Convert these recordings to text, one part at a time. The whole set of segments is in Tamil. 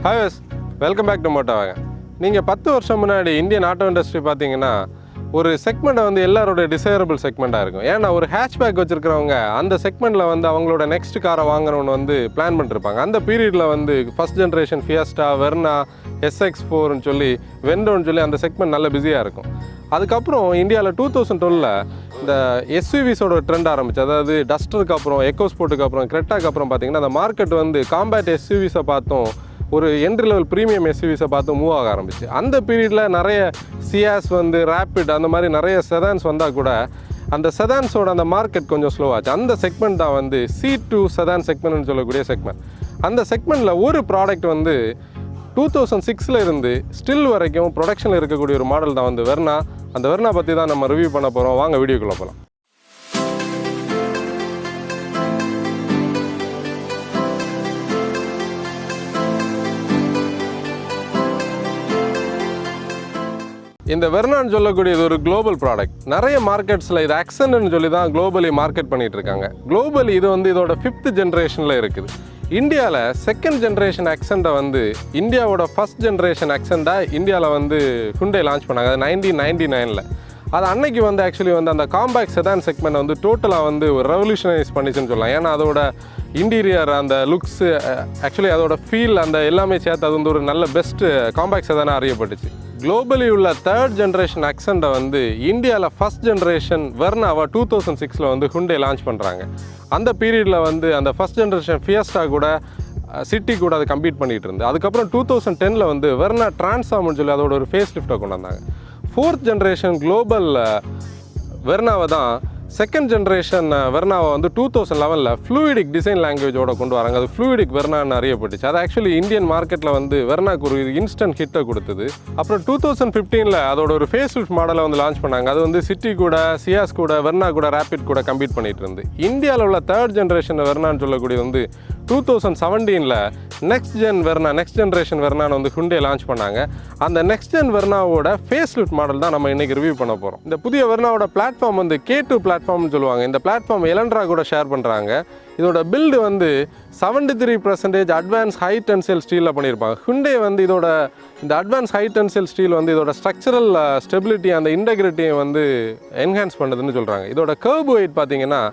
Hi, welcome back to MotoWagon. நீங்கள் 10 வருஷம் முன்னாடி இந்தியன் ஆட்டோ இண்டஸ்ட்ரி பார்த்தீங்கன்னா ஒரு செக்மெண்ட்டை வந்து எல்லாரோட டிசைரபிள் செக்மெண்ட்டாக இருக்கும். ஏன்னா ஒரு ஹேட்ச்பேக் வச்சுருக்கிறவங்க அந்த செக்மெண்ட்டில் வந்து அவங்களோட நெக்ஸ்ட் காரை வாங்கணும்னு வந்து பிளான் பண்ணிருப்பாங்க. அந்த பீரியடில் வந்து ஃபஸ்ட் ஜென்ரேஷன் ஃபியஸ்டா, வெர்னா, SX4ன்னு சொல்லி வெண்டோன்னு சொல்லி அந்த செக்மெண்ட் நல்ல பிஸியாக இருக்கும். அதுக்கப்புறம் இந்தியாவில் 2012 இந்த எஸ்யூவிஸோட ட்ரெண்ட் ஆரம்பிச்சு. அதாவது டஸ்டருக்கு அப்புறம், எக்கோஸ்போர்ட்டுக்கு அப்புறம், கிரெட்டாக்கு அப்புறம் பார்த்தீங்கன்னா அந்த மார்க்கெட் வந்து காம்பேட் எஸ்யூவிஸை பார்த்தோம், ஒரு என்ட்ரி லெவல் ப்ரீமியம் எஸ்யூவிஸை பார்த்து மூவ் ஆக ஆரம்பிச்சு. அந்த பீரியடில் நிறைய சியாஸ் வந்து ரேப்பிட் அந்த மாதிரி நிறைய செதான்ஸ் வந்தால் கூட அந்த செதான்ஸோட அந்த மார்க்கெட் கொஞ்சம் ஸ்லோவாச்சு. அந்த செக்மெண்ட் தான் வந்து C2 செதான் செக்மெண்ட்னு சொல்லக்கூடிய செக்மெண்ட். அந்த செக்மெண்ட்டில் ஒரு ப்ராடக்ட் வந்து 2006 இருந்து ஸ்டில் வரைக்கும் ப்ரொடக்ஷனில் இருக்கக்கூடிய ஒரு மாடல் தான் வந்து வெர்னா. அந்த வெர்னா பற்றி தான் நம்ம ரிவ்யூ பண்ண போகிறோம். வாங்க வீடியோக்குள்ளே போகலாம். இந்த வெர்னான்னு சொல்லக்கூடியது ஒரு குளோபல் ப்ராடக்ட். நிறைய மார்க்கெட்ஸில் இது ஆக்சென்ட்னு சொல்லி தான் குளோபலி மார்க்கெட் பண்ணிகிட்டு இருக்காங்க. குளோபலி இது வந்து இதோட 5th ஜென்ரேஷனில் இருக்குது. இந்தியாவில் 2nd ஜென்ரேஷன் ஆக்சென்ட்டை வந்து இந்தியாவோட ஃபஸ்ட் ஜென்ரேஷன் ஆக்சென்ட்டாக இந்தியாவில் வந்து Hyundai லான்ச் பண்ணாங்க. அது 1999. அது அன்னைக்கு வந்து ஆக்சுவலி வந்து அந்த காம்பேக்ட் செதான் செக்மெண்ட் வந்து டோட்டலாக வந்து ஒரு ரெவல்யூஷனைஸ் பண்ணிச்சுன்னு சொல்லலாம். ஏன்னா அதோட இன்டீரியர், அந்த லுக்ஸு, ஆக்சுவலி அதோட ஃபீல், அந்த எல்லாமே சேர்த்து அது வந்து ஒரு நல்ல பெஸ்ட்டு காம்பேக்ட் செதானாக அறியப்பட்டுச்சு. குளோபலி உள்ள 3rd ஜென்ரேஷன் ஆக்சென்ட்டை வந்து இந்தியாவில் ஃபஸ்ட் ஜென்ரேஷன் வெர்னாவை 2006 வந்து Hyundai லான்ச் பண்ணுறாங்க. அந்த பீரியடில் வந்து அந்த ஃபஸ்ட் ஜென்ரேஷன் ஃபியஸ்டா கூட சிட்டி கூட அதை கம்பீட் பண்ணிகிட்டு இருந்து. அதுக்கப்புறம் 2010 வந்து வெர்னா டிரான்ஸ்ஃபார்ம்னு சொல்லி அதோட ஒரு ஃபேஸ் லிஃப்ட்டை கொண்டு வந்தாங்க. 4th ஜென்ரேஷன் குளோபல் வெர்னாவை தான் 2nd ஜென்ரேஷன் வெர்னாவை வந்து 2011 ஃப்ளூயிடிக் டிசைன் லாங்குவேஜோட கொண்டு வராங்க. அது ஃப்ளூயிடிக் வெர்னான்னு அறியப்பட்டுச்சு. அது ஆக்சுவலி இந்தியன் மார்க்கெட்டில் வந்து வெர்னாக்கு ஒரு இன்ஸ்டன்ட் ஹிட்டை கொடுத்தது. அப்புறம் 2015 அதோட ஒரு ஃபேஸ் லிஃப்ட் மாடலை வந்து லான்ச் பண்ணாங்க. அது வந்து சிட்டி கூட, சியாஸ் கூட, வெர்னா கூட, ரேப்பிட் கூட கம்பீட் பண்ணிட்டு இருந்து. இந்தியாவில் உள்ள 3rd ஜென்ரேஷன் வெர்னான்னு சொல்லக்கூடியது வந்து 2017 நெக்ஸ்ட் ஜென்ரேஷன் வெர்னான்னு வந்து Hyundai லான்ச் பண்ணாங்க. அந்த நெக்ஸ்ட் ஜென் வெர்னாவோட ஃபேஸ் லிஃப்ட் மாடல் தான் நம்ம இன்றைக்கி ரிவ்யூ பண்ண போகிறோம். இந்த புதிய வெர்னாவோட பிளாட்ஃபார்ம் வந்து K2 பிளாட்ஃபார்ம்னு சொல்லுவாங்க. இந்த பிளாட்ஃபார்ம் எலன்ட்ரா கூட ஷேர் பண்ணுறாங்க. இதோட பில்டு வந்து 73% அட்வான்ஸ் ஹை டென்சைல் ஸ்டீலில் பண்ணியிருப்பாங்க. Hyundai வந்து இதோட இந்த அட்வான்ஸ் ஹை டென்சைல் ஸ்டீல் வந்து இதோட ஸ்ட்ரக்சரல் ஸ்டெபிலிட்டி, அந்த இன்டெகிரிட்டியை வந்து என்ஹான்ஸ் பண்ணுதுன்னு சொல்கிறாங்க. இதோட கர்வ் வெயிட் பார்த்தீங்கன்னா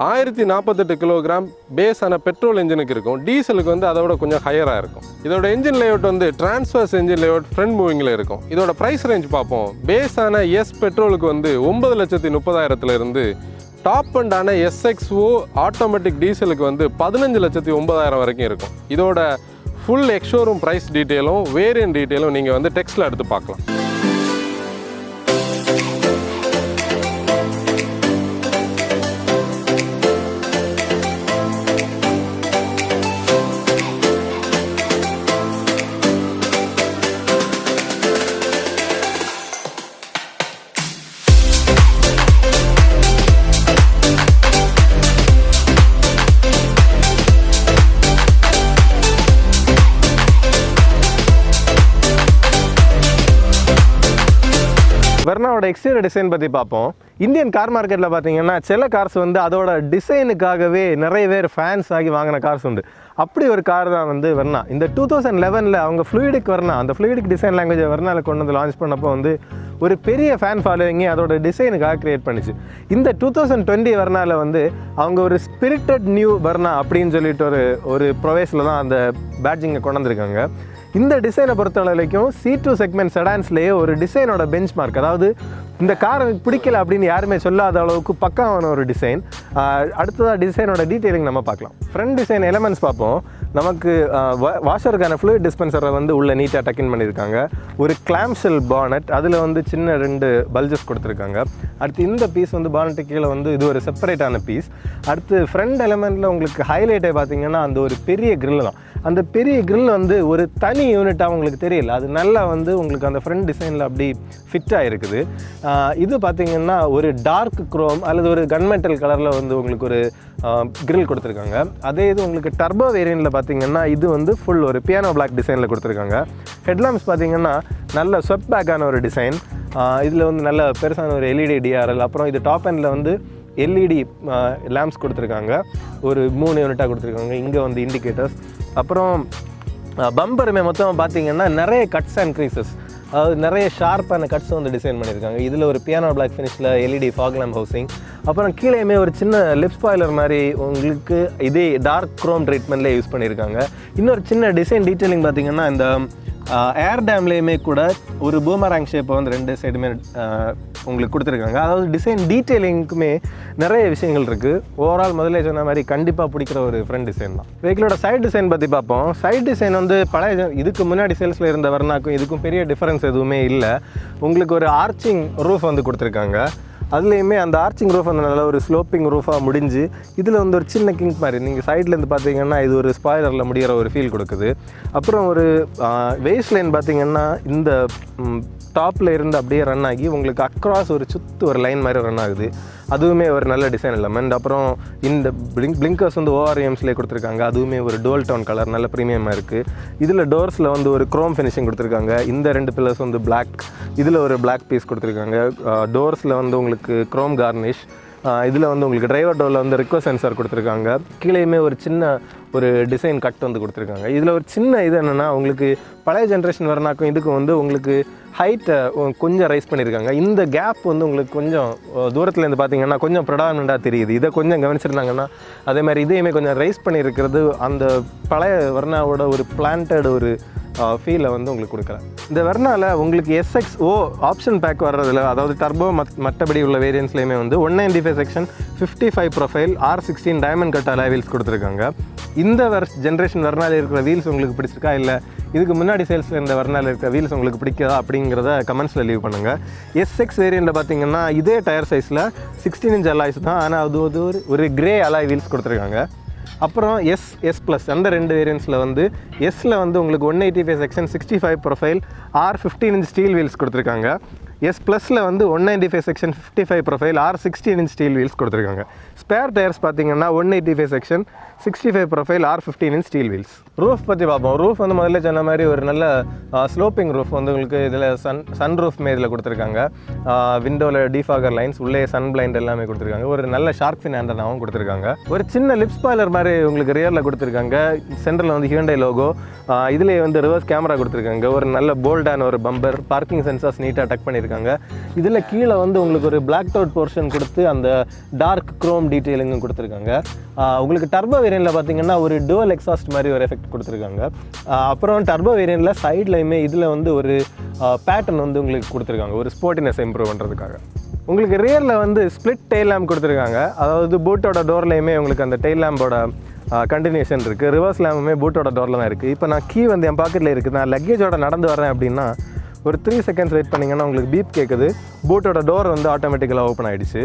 1048 கிலோகிராம் பேஸான பெட்ரோல் இன்ஜினுக்கு இருக்கும். டீசலுக்கு வந்து அதோட கொஞ்சம் ஹையராக இருக்கும். இதோட என்ஜின் லேஅவுட் வந்து டிரான்ஸ்வர்ஸ் என்ஜின் லேஅவுட் ஃப்ரண்ட் மூவிங்கில் இருக்கும். இதோட ப்ரைஸ் ரேஞ்ச் பார்ப்போம். பேஸான பெட்ரோலுக்கு வந்து 9,30,000 இருந்து டாப் அண்டான SXO ஆட்டோமேட்டிக் டீசலுக்கு வந்து 15,09,000 வரைக்கும் இருக்கும். இதோட ஃபுல் எக்ஸ்ஷோரூம் ப்ரைஸ் டீட்டெயிலும் வேரியன்ட் டீட்டெயிலும் நீங்கள் வந்து டெக்ஸ்ட்டில் எடுத்து பார்க்கலாம். வெர்னாவோட எக்ஸ்டீரியர் டிசைன் பற்றி பார்ப்போம். இந்தியன் கார் மார்க்கெட்டில் பார்த்தீங்கன்னா சில கார்ஸ் வந்து அதோட டிசைனுக்காகவே நிறைய பேர் ஃபேன்ஸ் ஆகி வாங்கின கார்ஸ் உண்டு. அப்படி ஒரு கார் தான் வந்து வெர்னா. இந்த 2011 அவங்க ஃப்ளூயிடிக் வெர்னா, அந்த ஃப்ளூயிடிக் டிசைன் லாங்குவேஜ் வெர்னாவில் கொண்டு வந்து லான்ச் பண்ணப்போ வந்து ஒரு பெரிய ஃபேன் ஃபாலோவிங்கே அதோட டிசைனுக்காக க்ரியேட் பண்ணிச்சு. இந்த 2020 வெர்னாவில் வந்து அவங்க ஒரு ஸ்பிரிட்டட் நியூ வெர்னா அப்படின்னு சொல்லிட்டு ஒரு ப்ரொவைஸில் தான் அந்த பேட்ஜிங்கை கொண்டு வந்திருக்காங்க. இந்த டிசைனை பொறுத்த வரைக்கும் C2 செக்மெண்ட் செடான்ஸ்லேயே ஒரு டிசைனோட பெஞ்ச் மார்க், அதாவது இந்த கார் எனக்கு பிடிக்கல அப்படின்னு யாருமே சொல்லாத அளவுக்கு பக்காவான ஒரு டிசைன். அடுத்ததாக டிசைனோட டீட்டெயிலிங் நம்ம பார்க்கலாம். ஃப்ரண்ட் டிசைன் எலமெண்ட்ஸ் பார்ப்போம். நமக்கு வாஷருக்கான ஃப்ளூயிட் டிஸ்பென்சரை வந்து உள்ள நீட்டாக டக்கின் பண்ணியிருக்காங்க. ஒரு கிளாம்ஷெல் பானட், அதில் வந்து சின்ன 2 பல்ஜஸ் கொடுத்துருக்காங்க. அடுத்து இந்த பீஸ் வந்து பானட்டு கீழே வந்து இது ஒரு செப்பரேட்டான பீஸ். அடுத்து ஃப்ரண்ட் எலமெண்ட்டில் உங்களுக்கு ஹைலைட்டே பார்த்தீங்கன்னா அந்த ஒரு பெரிய கிரில் தான். அந்த பெரிய கிரில் வந்து ஒரு தனி யூனிட்டாக உங்களுக்கு தெரியல, அது நல்லா வந்து உங்களுக்கு அந்த ஃப்ரண்ட் டிசைனில் அப்படி ஃபிட்டாக இருக்குது. இது பார்த்திங்கன்னா ஒரு டார்க் குரோம் அல்லது ஒரு கன்மெட்டல் கலரில் வந்து உங்களுக்கு ஒரு கிரில் கொடுத்துருக்காங்க. அதே இது உங்களுக்கு டர்போ வேரியண்ட்டில் பார்த்திங்கன்னா இது வந்து ஃபுல் ஒரு பியானோ பிளாக் டிசைனில் கொடுத்துருக்காங்க. ஹெட்லாம்ப்ஸ் பார்த்திங்கன்னா நல்ல ஸ்வெப் பேக்கான ஒரு டிசைன். இதில் வந்து நல்ல பெருசான ஒரு LED DRL. அப்புறம் இது டாப் எண்டில் வந்து LED லேம்ப்ஸ் கொடுத்துருக்காங்க. ஒரு 3 யூனிட்டாக கொடுத்துருக்காங்க. இங்கே வந்து இண்டிகேட்டர்ஸ். அப்புறம் பம்பருமே மொத்தமாக பார்த்தீங்கன்னா நிறைய கட்ஸ் அண்ட் க்ரீசஸ், அதாவது நிறைய ஷார்ப்பான கட்ஸ் வந்து டிசைன் பண்ணியிருக்காங்க. இதில் ஒரு பியானோ பிளாக் ஃபினிஷில் எல்இடி ஃபாக் லேம்ப் ஹவுசிங், அப்புறம் கீழேயுமே ஒரு சின்ன லிப் ஸ்பாய்லர் மாதிரி உங்களுக்கு இதே டார்க் க்ரோம் ட்ரீட்மெண்ட்லேயே யூஸ் பண்ணியிருக்காங்க. இன்னொரு சின்ன டிசைன் டீட்டெயிலிங் பார்த்தீங்கன்னா இந்த ஏர் டேம்லேயுமே கூட ஒரு பூமராங் ஷேப்பை வந்து 2 சைடுமே உங்களுக்கு கொடுத்துருக்காங்க. அதாவது டிசைன் டீட்டெயிலிங்க்குமே நிறைய விஷயங்கள் இருக்குது. ஓவரால் முதல்ல சொன்ன மாதிரி கண்டிப்பாக பிடிக்கிற ஒரு ஃப்ரண்ட் டிசைன் தான். வெஹிக்கிளோட சைட் டிசைன் பற்றி பார்ப்போம். சைட் டிசைன் வந்து பழைய இதுக்கு முன்னாடி சேல்ஸில் இருந்த வர்னாக்கும் இதுக்கும் பெரிய டிஃபரன்ஸ் எதுவுமே இல்லை. உங்களுக்கு ஒரு ஆர்ச்சிங் ரூஃப் வந்து கொடுத்துருக்காங்க. அதுலேயுமே அந்த ஆர்ச்சிங் ரூஃப் வந்து நல்லா ஒரு ஸ்லோப்பிங் ரூஃபாக முடிஞ்சு இதில் வந்து ஒரு சின்ன கிங்க் மாதிரி நீங்கள் சைட்லேருந்து பார்த்தீங்கன்னா இது ஒரு ஸ்பாய்லரில் முடிகிற ஒரு ஃபீல் கொடுக்குது. அப்புறம் ஒரு வேஸ்ட் லைன் பார்த்தீங்கன்னா இந்த டாப்பில் இருந்து அப்படியே ரன் ஆகி உங்களுக்கு அக்ராஸ் ஒரு சுற்று ஒரு லைன் மாதிரி ரன் ஆகுது. அதுவுமே ஒரு நல்ல டிசைன் எலமெண்ட். அப்புறம் இந்த பிளிங்கர்ஸ் வந்து ஓஆர்எம்ஸ்லேயே கொடுத்துருக்காங்க. அதுவுமே ஒரு டோல் டவுன் கலர் நல்ல ப்ரீமியமாக இருக்குது. இதில் டோர்ஸில் வந்து ஒரு க்ரோம் ஃபினிஷிங் கொடுத்துருக்காங்க. இந்த 2 பில்லர்ஸ் வந்து பிளாக், இதில் ஒரு பிளாக் பீஸ் கொடுத்துருக்காங்க. டோர்ஸில் வந்து உங்களுக்கு க்ரோம் கார்னிஷ், இதில் வந்து உங்களுக்கு டிரைவர் டோரில் வந்து ரிக்வஸ்ட் சென்சார் கொடுத்துருக்காங்க. கீழேயுமே ஒரு சின்ன ஒரு டிசைன் கட் வந்து கொடுத்துருக்காங்க. இதில் ஒரு சின்ன இது என்னென்னா உங்களுக்கு பழைய ஜென்ரேஷன் வரனாக்கும் இதுக்கும் வந்து உங்களுக்கு ஹைட்டை கொஞ்சம் ரைஸ் பண்ணியிருக்காங்க. இந்த கேப் வந்து உங்களுக்கு கொஞ்சம் தூரத்துலேருந்து பார்த்தீங்கன்னா கொஞ்சம் ப்ரொடாமினண்ட்டாக தெரியுது. இதை கொஞ்சம் கவனிச்சிருந்தாங்கன்னா அதே மாதிரி இதையுமே கொஞ்சம் ரைஸ் பண்ணியிருக்கிறது அந்த பழைய வர்னாவோட ஒரு பிளான்டட் ஒரு ஃபீலை வந்து உங்களுக்கு கொடுக்குறேன். இந்த வெர்னாவில் உங்களுக்கு SXO ஆப்ஷன் பேக் வர்றதில், அதாவது டர்போ மற்றபடி உள்ள வேரியன்ஸ்லேயுமே வந்து 195 section 55 profile R16 diamond cut alloy wheels கொடுத்துருக்காங்க. இந்த ஜென்ரேஷன் வெர்னாவில் இருக்கிற வீல்ஸ் உங்களுக்கு பிடிச்சிருக்கா, இல்லை இதுக்கு முன்னாடி சேல்ஸில் இருந்த வெர்னாவில் இருக்கிற வீல்ஸ் உங்களுக்கு பிடிக்காதா அப்படிங்கிறத கமெண்ட்ஸில் லீவ் பண்ணுங்கள். SX வேரியண்ட்டில் பார்த்தீங்கன்னா இதே டயர் சைஸில் 16 இன்ச் அலாய்ஸ் தான், ஆனால் அது ஒரு கிரே அலாய் வீல்ஸ் கொடுத்துருக்காங்க. அப்புறம் S+ அந்த 2 வேரியன்ஸில் வந்து எஸ்ஸில் வந்து உங்களுக்கு 185 section 65 profile R15 inch steel wheels கொடுத்துருக்காங்க. S+ல் வந்து 195 section 55 profile R16 inch steel wheels கொடுத்துருக்காங்க. ஸ்பேர் டயர்ஸ் பார்த்தீங்கன்னா 185 section 65 profile R15 inch steel wheels. Roof பற்றி பார்ப்போம். ரூஃப் வந்து முதல்ல சொன்ன மாதிரி ஒரு நல்ல ஸ்லோப்பிங் ரூஃப் வந்து உங்களுக்கு இதில் சன் ரூஃப்மே இதில் கொடுத்துருக்காங்க. விண்டோவில் டிஃபாகர் லைன்ஸ், உள்ளே சன் பிளைண்ட் எல்லாமே கொடுத்துருக்காங்க. ஒரு நல்ல ஷார்க் ஃபின் ஆண்டனாவும் கொடுத்துருக்காங்க. ஒரு சின்ன லிப் ஸ்பாய்லர் மாதிரி உங்களுக்கு ரியரில் கொடுத்துருக்காங்க. சென்டரில் வந்து Hyundai லோகோ, இதிலே வந்து ரிவர்ஸ் கேமரா கொடுத்துருக்காங்க. ஒரு நல்ல போல்டான ஒரு பம்பர், பார்க்கிங் சென்சார்ஸ் நீட்டாக டக் பண்ணியிருக்காங்க. இதில் கீழே வந்து உங்களுக்கு ஒரு பிளாக் அவுட் போர்ஷன் கொடுத்து அந்த டார்க் க்ரோம் டீட்டெயிலிங்கும் கொடுத்துருக்காங்க. உங்களுக்கு டர்போ வேரியண்ட்டில் பார்த்தீங்கன்னா ஒரு டுவல் எக்ஸாஸ்ட் மாதிரி ஒரு எஃபெக்ட் கொடுத்துருக்காங்க. அப்புறம் டர்போ வேரியண்ட்டில் சைட்லையுமே இதில் வந்து ஒரு பேட்டர்ன் வந்து உங்களுக்கு கொடுத்துருக்காங்க ஒரு ஸ்போர்ட்டினஸ் இம்ப்ரூவ் பண்ணுறதுக்காக. உங்களுக்கு ரியரில் வந்து ஸ்ப்ளிட் டெயில் லேம்ப் கொடுத்துருக்காங்க. அதாவது பூட்டோட டோர்லையுமே உங்களுக்கு அந்த டெயில் லேம்போட கண்டினியூஷன் இருக்குது. ரிவர்ஸ் லேம்புமே பூட்டோட டோரில் தான் இருக்குது. இப்போ நான் கீ வந்து என் பாக்கெட்டில் இருக்குது. நான் லக்கேஜோட நடந்து வரேன் அப்படின்னா ஒரு 3 செகண்ட்ஸ் வெயிட் பண்ணிங்கன்னா உங்களுக்கு பீப் கேட்குது. பூட்டோட டோர் வந்து ஆட்டோமேட்டிக்கலாக ஓப்பன் ஆகிடுச்சு.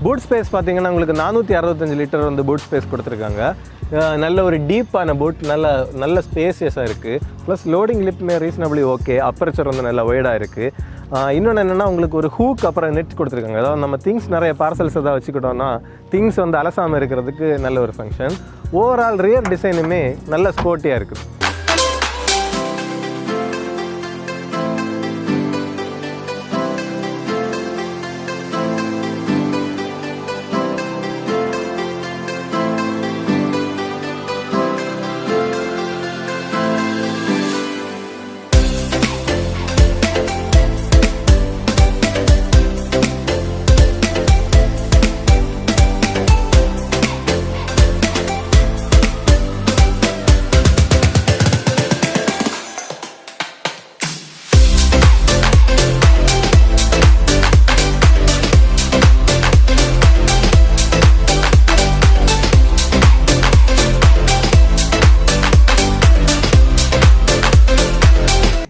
பூட் ஸ்பேஸ் பார்த்தீங்கன்னா உங்களுக்கு 465 லிட்டர் வந்து பூட் ஸ்பேஸ் கொடுத்துருக்காங்க. நல்ல ஒரு டீப்பான பூட், நல்ல ஸ்பேசியஸாக இருக்குது. ப்ளஸ் லோடிங் லிப்மே ரீசனபிளி ஓகே. அப்பர்ச்சர் வந்து நல்லா ஒய்டாக இருக்குது. இன்னொன்று என்னென்னா உங்களுக்கு ஒரு ஹூக் அப்புறம் நெட் கொடுத்துருக்காங்க. அதாவது நம்ம திங்ஸ் நிறைய பார்சல்ஸ் எதாவது வச்சுக்கிட்டோம்னா திங்ஸ் வந்து அலசாமல் இருக்கிறதுக்கு நல்ல ஒரு ஃபங்க்ஷன். ஓவரால் ரியர் டிசைனுமே நல்ல ஸ்போர்ட்டியாக இருக்குது.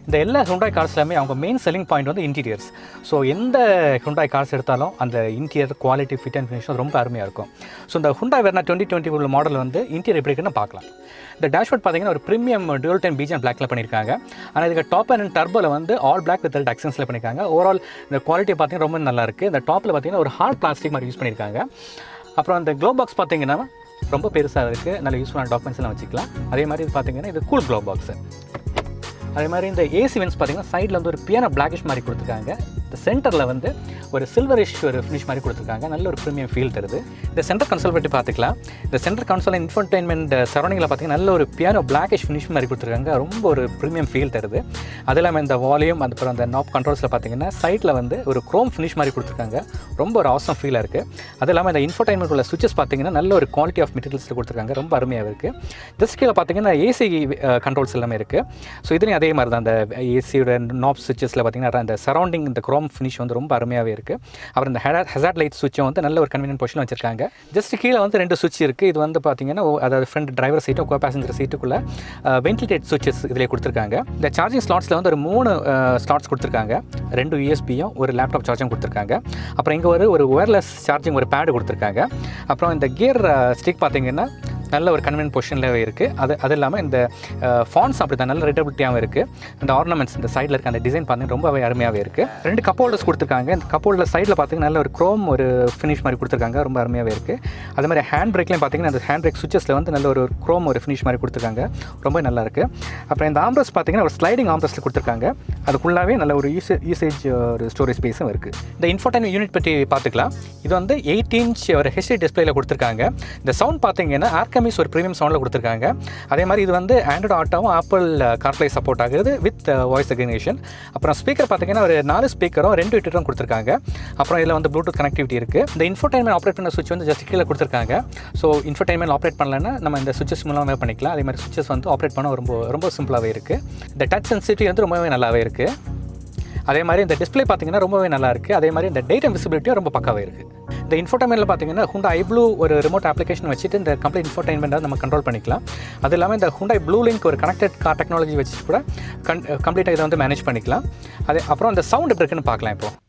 இந்த எல்லா Hyundai கார்ஸ்லையுமே அவங்க மெயின் செல்லிங் பாயிண்ட் வந்து இன்டீரியர்ஸ். ஸோ எந்த Hyundai கார்ஸ் எடுத்தாலும் அந்த interior quality, fit and finish ரொம்ப அருமையாக இருக்கும். ஸோ இந்த Hyundai Verna 2020 உள்ள மாடல் வந்து இன்டீரியர் எப்படி இருக்குன்னு பார்க்கலாம். இந்த டேஷ்போர்ட் பார்த்தீங்கன்னா ஒரு premium dual tone beige and blackல பண்ணியிருக்காங்க. ஆனால் இதுக்கு டாப் அண்ட் டர்போவில் வந்து ஆல் பிளாக் வித் அக்சன்ஸில் பண்ணியிருக்காங்க. ஓவரால் இந்த குவாலிட்டி பார்த்தீங்கன்னா ரொம்ப நல்லா இருக்குது. இந்த டாப்பில் பார்த்தீங்கன்னா ஒரு ஹார்ட் பிளாஸ்டிக் மாதிரி யூஸ் பண்ணியிருக்காங்க. அப்புறம் இந்த க்ளோ பாக்ஸ் பார்த்தீங்கன்னா ரொம்ப பெருசாக இருக்குது. நல்ல யூஸ்ஃபுல்லான டாக்குமெண்ட்ஸ் எல்லாம் வச்சுக்கலாம். அதே மாதிரி இது பார்த்தீங்கன்னா இது கூல் க்ளோ பாக்ஸு. அதே மாதிரி இந்த ஏசி வென்ஸ் பார்த்தீங்கன்னா சைடில் வந்து ஒரு பியானோ பிளாக்கிஷ் மாதிரி கொடுத்துருக்காங்க. இந்த சென்டரில் வந்து ஒரு சில்வரிஷ் ஒரு ஃபினிஷ் மாதிரி கொடுத்துருக்காங்க, நல்ல ஒரு ப்ரீமியம் ஃபீல் தருது. இந்த சென்டர் கன்சோல் பற்றி பார்த்துக்கலாம். இந்த சென்டர் கன்சோல் இன்ஃபர்டைன்மெண்ட் சரௌண்டிங்கில் பார்த்தீங்கன்னா நல்ல ஒரு பியானோ பிளாக்கிஷ் ஃபினிஷ் மாதிரி கொடுத்துருக்காங்க, ரொம்ப ஒரு ப்ரீமியம் ஃபீல் தருது. அது இல்லாமல் இந்த வால்யூம் அதுக்கப்புறம் அந்த நாப் கண்ட்ரோல்ஸில் பார்த்தீங்கன்னா சைடில் வந்து ஒரு க்ரோம் ஃபினிஷ் மாதிரி கொடுத்துருக்காங்க, ரொம்ப ஒரு ஆசம் ஃபீலாக இருக்குது. அது இல்லாமல் இந்த இன்ஃபர்டைன்மெண்ட் உள்ள சுவிச்சஸ் பார்த்தீங்கன்னா நல்ல ஒரு குவாலிட்டி ஆஃப் மெட்டீரியல்ஸில் கொடுத்துருக்காங்க, ரொம்ப அருமையாக இருக்குது. ஜஸ்ட் கீழே பார்த்தீங்கன்னா ஏசி கண்ட்ரோல்ஸ் எல்லாமே இருக்குது. ஸோ இதுலேயும் அதே மாதிரி தான் அந்த ஏசியோட நாப் சுவிச்சஸில் பார்த்தீங்கன்னா அந்த சரௌண்டிங் இந்த க்ரோம் ஃபினிஷ் வந்து ரொம்ப அருமையாகவே இருக்குது. அப்புறம் இந்த ஹசார்ட் லைட் சுவிட்சும் வந்து நல்ல ஒரு கன்வீனியன்ட் பொசிஷன் வச்சிருக்காங்க. ஜஸ்ட் கீழே வந்து 2 சுவிட்ச் இருக்குது. இது வந்து பார்த்தீங்கன்னா அதாவது ஃப்ரண்ட் டிரைவர் சீட்டும் கோ பேசஞ்சர் சீட்டுக்குள்ளே வென்டிலேட் சுவிச்சஸ் இதில் கொடுத்துருக்காங்க. இந்த சார்ஜிங் ஸ்லாட்ஸில் வந்து ஒரு 3 ஸ்லாட்ஸ் கொடுத்துருக்காங்க, 2 யூஎஸ்பியும் ஒரு லேப்டாப் சார்ஜும் கொடுத்துருக்காங்க. அப்புறம் இங்கே ஒரு ஒயர்லெஸ் சார்ஜிங் ஒரு பேடு கொடுத்துருக்காங்க. அப்புறம் இந்த கியர் ஸ்டிக் பார்த்தீங்கன்னா நல்ல ஒரு கன்வீனியன்ட் பொசிஷனில் இருக்குது. அது இல்லாமல் இந்த ஃபான்ஸ் அப்படி தான் நல்ல ரீடபிலிட்டியாகவும் இருக்குது. அந்த ஆர்னமெண்ட்ஸ் இந்த சைடில் இருக்க அந்த டிசைன் பார்த்தீங்கன்னா ரொம்பவே அருமையாகவே இருக்குது. 2 கப் ஹோல்டர்ஸ் கொடுத்துருக்காங்க. இந்த கப் ஹோல்டர் சைடில் பார்த்தீங்கன்னா நல்ல ஒரு க்ரோம் ஒரு ஃபினிஷ் மாதிரி கொடுத்துருக்காங்க, ரொம்ப அருமையாகவே இருக்குது. அதே மாதிரி ஹேண்ட் பிரேக்லையும் பார்த்தீங்கன்னா அந்த ஹேண்ட் பிரேக் சுவிச்சஸில் வந்து நல்ல ஒரு க்ரோம் ஒரு ஃபினிஷ் மாதிரி கொடுத்துருக்காங்க, ரொம்ப நல்லா இருக்குது. அப்புறம் இந்த ஆம்ரஸ் பார்த்தீங்கன்னா ஒரு ஸ்லைடிங் ஆம்ரஸில் கொடுத்துருக்காங்க, அதுக்குள்ளாவே நல்ல ஒரு யூசேஜ் ஒரு ஸ்டோரேஜ் ஸ்பேஸும் இருக்குது. இந்த இன்ஃபர்டைன்மெண்ட் யூனிட் பற்றி பார்த்துக்கலாம். இது வந்து 8 இன்ச் ஒரு ஹெச்டி டிஸ்பிளேயில் கொடுத்துருக்காங்க. இந்த சவுண்ட் பார்த்தீங்கன்னா ஆர்கமிஸ் ஒரு ப்ரீமியம் சவுண்டில் கொடுத்துருக்காங்க. அதே மாதிரி இது வந்து ஆண்ட்ராய்டு ஆட்டோவும் ஆப்பிள் கார்ப்ளே சப்போர்ட் ஆகுது வித் வாய்ஸ் ரெகக்னிஷன். அப்புறம் ஸ்பீக்கர் பார்த்தீங்கன்னா ஒரு 4 ஸ்பீக்கரும் 2 ட்விட்டரும் கொடுத்துருக்காங்க. அப்புறம் இதில் வந்து ப்ளூடூத் கனெக்டிவிட்டி இருக்குது. இந்த இன்ஃபர்டைன்மெண்ட் ஆப்ரேட் பண்ண சுவிட்ச் வந்து ஜஸ்ட் கீழே கொடுத்துருக்காங்க. ஸோ இன்ஃபர்டைன்மெண்ட் ஆப்ரேட் பண்ணலன்னா நம்ம இந்த சுவிச்சஸ் மூலமாக பண்ணிக்கலாம். அதே மாதிரி சுவிச்சஸ் வந்து ஆப்ரேட் பண்ண ரொம்ப சிம்பிளாகவே இருக்குது. இந்த டச் சென்சிட்டிவிட்டி வந்து ரொம்பவே நல்லாவே இருக்குது. அதே மாதிரி இந்த டிஸ்பிளே பார்த்தீங்கன்னா ரொம்பவே நல்லா இருக்குது. அதே மாதிரி இந்த டேட் அண்ட் விசிபிலிட்டியும் ரொம்ப பக்காவே இருக்குது. இந்த இன்ஃபர்டைன்மெண்ட்டில் பார்த்தீங்கன்னா Hyundai ப்ளூ ஒரு ரிமோட் அப்ளிகேஷன் வச்சுட்டு இந்த கம்ப்ளீட் இன்ஃபர்டைன்மெண்ட்டை நம்ம கண்ட்ரோல் பண்ணிக்கலாம். அது இல்லாமல் இந்த Hyundai ப்ளூ லிங்க் ஒரு கனெக்டட் கார் டெக்னாலஜி வச்சு கூட கம்ப்ளீட்டாக இதை வந்து மேனேஜ் பண்ணிக்கலாம். அப்புறம் இந்த சவுண்ட் எப்படி இருக்குன்னு பார்க்கலாம். இப்போது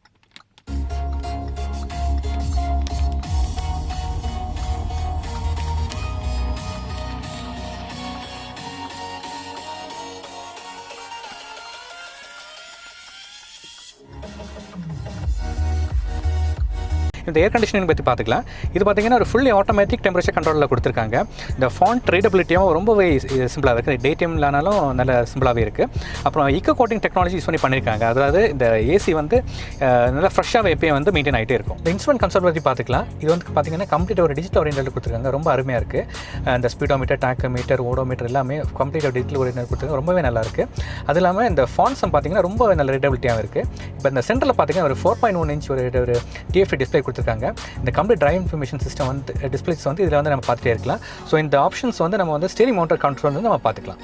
இந்த ஏர் கண்டிஷனிங் பற்றி பார்த்துக்கலாம். இது பார்த்தீங்கன்னா ஒரு ஃபுல்லி ஆட்டோமேட்டிக் டெம்பரேச்சர் கண்ட்ரோலில் கொடுத்துருக்காங்க. இந்த ஃபாண்ட் ரீடபிலிட்டியும் ரொம்பவே சிம்பிளாக இருக்குது. டே டைம்லானாலும் நல்ல சிம்பிளாகவே இருக்குது. அப்புறம் ஈக்கோ கோட்டிங் டெக்னாலஜி யூஸ் பண்ணி பண்ணியிருக்காங்க. அதாவது இந்த ஏசி வந்து நல்லா ஃப்ரெஷ்ஷாக எப்பயும் வந்து மெயின்டைன் ஆகிட்டே இருக்கும். இந்த இன்ஸ்ட்ருமெண்ட் கன்சோல் பற்றி பார்த்துக்கலாம். இது வந்து பார்த்தீங்கன்னா கம்ப்ளீட் ஒரு டிஜிட்டல் ஓரியன்டல் கொடுத்துருக்காங்க, ரொம்ப அருமையாக இருக்குது. அந்த ஸ்பீடோமீட்டர், டாக்கோமீட்டர், ஓடோமீட்டர் எல்லாமே கம்ப்ளீட்டாக டிஜிட்டல் ஓரியன்டல் கொடுத்துருக்காங்க, ரொம்பவே நல்லா இருக்குது. அது இல்லாமல் இந்த ஃபாண்ட்ஸும் பார்த்தீங்கன்னா ரொம்ப நல்ல ரீடபிலிட்டியாக இருக்குது. இப்போ இந்த சென்டரில் பார்த்தீங்கன்னா ஒரு 4.1 இன்ச் ஒரு டிஎஃப்டி டிஸ்பிளே கொடுத்துருக்காங்க. இந்த கம்ப்ளீட் டிரைவ் இன்ஃபர்மேஷன் சிஸ்டம் வந்து டிஸ்பிளேஸ் வந்து இதில் வந்து நம்ம பார்த்துட்டே இருக்கலாம். ஸோ இந்த ஆப்ஷன்ஸ் வந்து நம்ம வந்து ஸ்டீரிங் மவுண்டட் கண்ட்ரோல் வந்து நம்ம பார்த்துக்கலாம்.